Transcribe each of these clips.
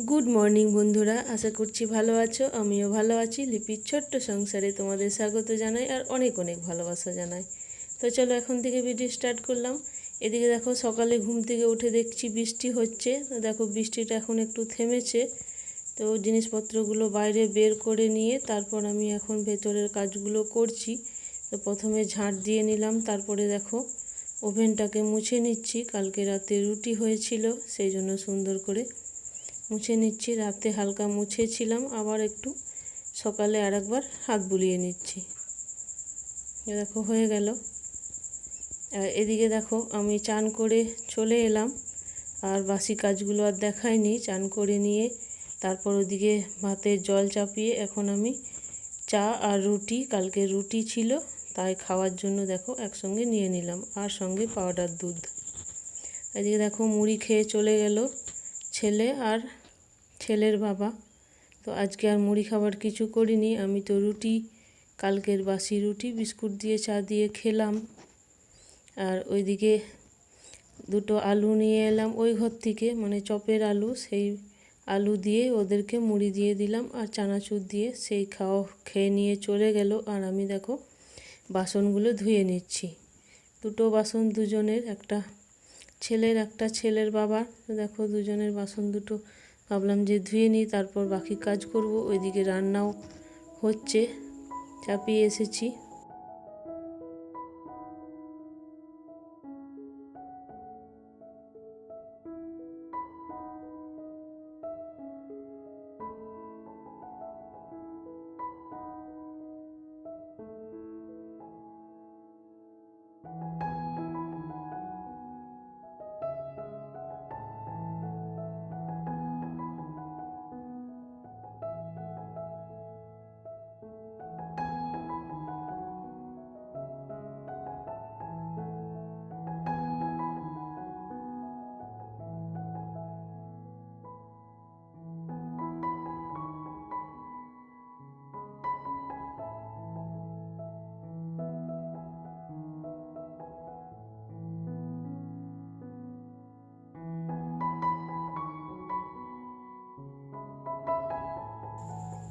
Good morning বন্ধুরা, আশা করছি ভালো আছো। আমিও ভালো আছি। লিপির ছোট্ট সংসারে তোমাদের স্বাগত জানাই আর অনেক অনেক ভালোবাসা জানাই। তো চলো এখন থেকে ভিডিও স্টার্ট করলাম। এদিকে দেখো, সকালে ঘুম থেকে উঠে দেখছি বৃষ্টি হচ্ছে। তো দেখো, বৃষ্টিটা এখন একটু থেমেছে। তো জিনিসপত্রগুলো বাইরে বের করে নিয়ে তারপর আমি এখন ভেতরের কাজগুলো করছি। তো প্রথমে ঝাঁট দিয়ে নিলাম, তারপরে দেখো ওভেনটাকে মুছে নিচ্ছি। কালকে রাতে রুটি হয়েছিল, সেই জন্য সুন্দর করে মুছে নিচ্ছি। রাতে হালকা মুছেছিলাম, আবার একটু সকালে আরেকবার হাত বুলিয়ে নিচ্ছি। দেখো হয়ে গেল। আর এদিকে দেখো, আমি চান করে চলে এলাম, আর বাসি কাজগুলো আর দেখাইনি। চান করে নিয়ে তারপর ওদিকে ভাতের জল চাপিয়ে এখন আমি চা আর রুটি, কালকে রুটি ছিল তাই খাওয়ার জন্য দেখো একসঙ্গে নিয়ে নিলাম, আর সঙ্গে পাউডার দুধ। এদিকে দেখো মুড়ি খেয়ে চলে গেল ছেলে আর ছেলের বাবা। তো আজকে আর মুড়ি খাবার কিছু করিনি, আমি তো রুটি, কালকের বাসি রুটি বিস্কুট দিয়ে চা দিয়ে খেলাম। আর ওইদিকে দুটো আলু নিয়ে এলাম ওই ঘর থেকে, মানে চপের আলু, সেই আলু দিয়ে ওদেরকে মুড়ি দিয়ে দিলাম আর চানাচুর দিয়ে, সেই খেয়ে নিয়ে চলে গেল। আর আমি দেখো বাসনগুলো ধুয়ে নিচ্ছি। দুটো বাসন দুজনের, একটা ছেলের একটা ছেলের বাবার। দেখো দুজনের বাসন দুটো ভাবলাম যে ধুয়ে নিই, তারপর বাকি কাজ করব। ওইদিকে রান্নাও হচ্ছে, চাপিয়ে এসেছি।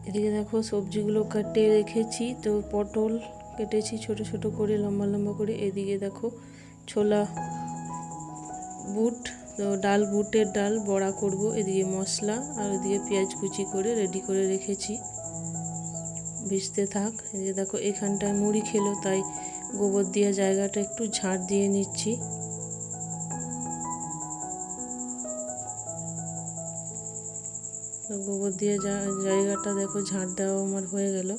এদিকে দেখো সবজিগুলো কেটে রেখেছি। তো পটল কেটেছি ছোট ছোট করে, লম্বা লম্বা করে। এদিকে দেখো ছোলা বুট, তো ডাল, বুটের ডাল বড়া করব। এদিকে মশলা, আর ওদিকে পেঁয়াজ কুচি করে রেডি করে রেখেছি, ভিজতে থাক। এদিকে দেখো এখানটায় মুড়ি খেলো, তাই গোবর দিয়ে জায়গাটা একটু ঝাড় দিয়ে নিচ্ছি। গোবর দিয়ে জায়গাটা দেখো ঝাড় দেওয়া আমার হয়ে গেল।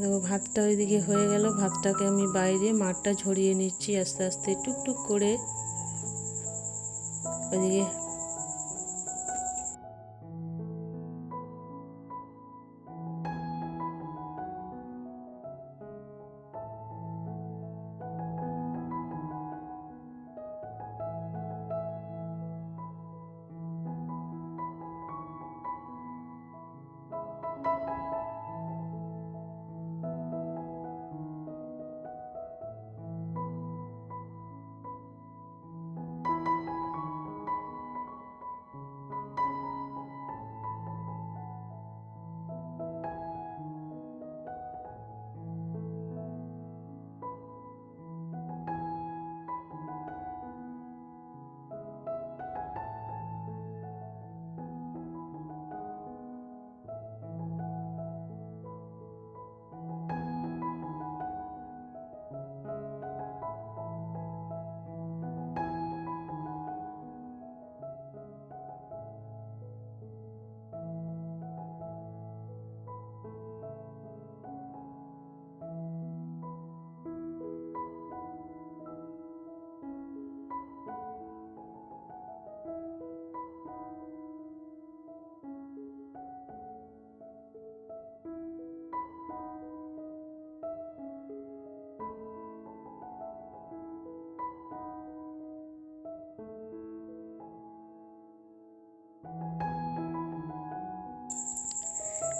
দেখো ভাতটা ওইদিকে হয়ে গেল। ভাতটাকে আমি বাইরে মাঠটা ঝরিয়ে নিচ্ছি আস্তে আস্তে টুকটুক করে। ওইদিকে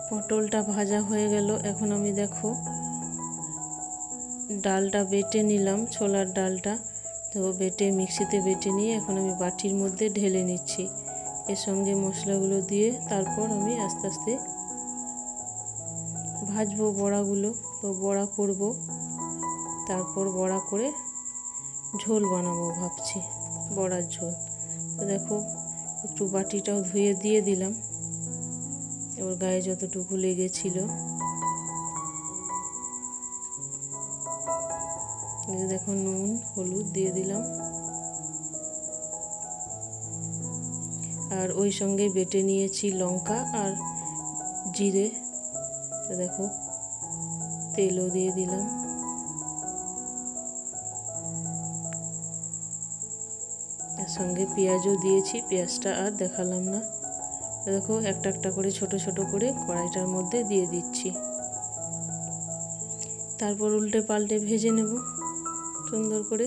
পটলটা ভাজা হয়ে গেল। এখন আমি দেখো ডালটা বেটে নিলাম, ছোলার ডালটা। তো বেটে মিক্সিতে বেটে নিয়ে এখন আমি বাটির মধ্যে ঢেলে নিচ্ছি। এর সঙ্গে মশলাগুলো দিয়ে তারপর আমি আস্তে আস্তে ভাজবো বড়াগুলো। তো বড়া করব, তারপর বড়া করে ঝোল বানাবো ভাবছি, বড়ার ঝোল। তো দেখো একটু বাটিটাও ধুয়ে দিয়ে দিলাম, ওর গায়ে যতটুকু লেগেছিল। দেখো নুন হলুদ দিয়ে দিলাম, আর ওই সঙ্গে বেটে নিয়েছি লঙ্কা আর জিরে। তো দেখো তেলও দিয়ে দিলাম, এর সঙ্গে পেঁয়াজও দিয়েছি, পেঁয়াজটা আর দেখালাম না। দেখো একটা একটা করে ছোট ছোট করে কড়াইটার মধ্যে দিয়ে দিচ্ছি, তারপর উল্টে পাল্টে ভেজে নেব সুন্দর করে।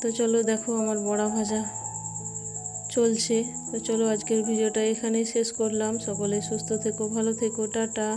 তো চলো দেখো আমার বড়া ভাজা চলছে। তো চলো আজকের ভিডিওটা এখানেই শেষ করলাম। সকলে সুস্থ থেকো, ভালো থেকো, টাটা।